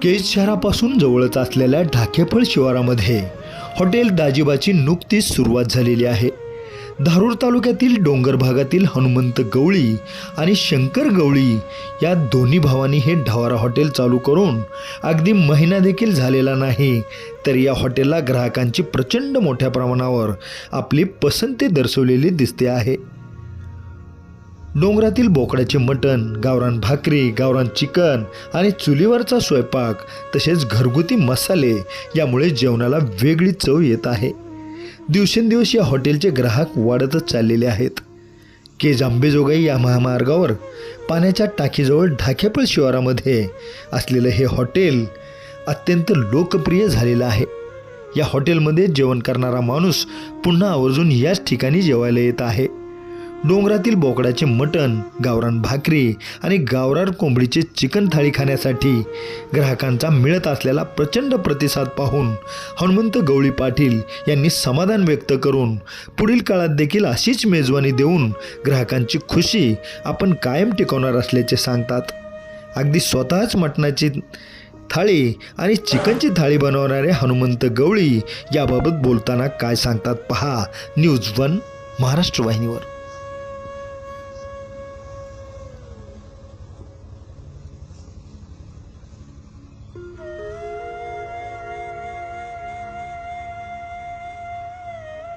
केज शहरापासून जवळच असलेल्या ढाकेफळ शिवारामध्ये हॉटेल दाजिबाची नुकतीच सुरुवात झालेली आहे। धारूर तालुक्यातील डोंगर भागातील हनुमंत गवळी आणि शंकर गवळी या दोन्ही भावांनी हे ढवारा हॉटेल चालू करून अगदी महिना देखील झालेला नाही, तर या हॉटेलला ग्राहकांची प्रचंड मोठ्या प्रमाणावर आपली पसंती दर्शवलेली दिसते आहे। डोंगरातील बोकडाचे मटण, गावरान भाकरी, गावरान चिकन आणि चुलीवरचा स्वयंपाक तसेच घरगुती मसाले यामुळे जेवणाला वेगळी चव येत आहे। दिवसेंदिवस या हॉटेलचे ग्राहक वाढतच चाललेले आहेत। केज अंबेजोगाई या महामार्गावर पाण्याच्या टाकीजवळ ढाकेफळ शिवारामध्ये असलेलं हे हॉटेल अत्यंत लोकप्रिय झालेलं आहे। या हॉटेलमध्ये जेवण करणारा माणूस पुन्हा आवर्जून याच ठिकाणी जेवायला येत आहे। डोंगरातील बोकडाचे मटण, गावरान भाकरी आणि गावरान कोंबडीचे चिकन थाळी खाण्यासाठी ग्राहकांचा मिळत असलेला प्रचंड प्रतिसाद पाहून हनुमंत गवळी पाटील यांनी समाधान व्यक्त करून पुढील काळात देखील अशीच मेजवानी देऊन ग्राहकांची खुशी आपण कायम टिकवणार असल्याचे सांगतात। अगदी स्वतःच मटणाची थाळी आणि चिकनची थाळी बनवणारे हनुमंत गवळी याबाबत बोलताना काय सांगतात पहा न्यूज 1 महाराष्ट्र वाहिनीवर।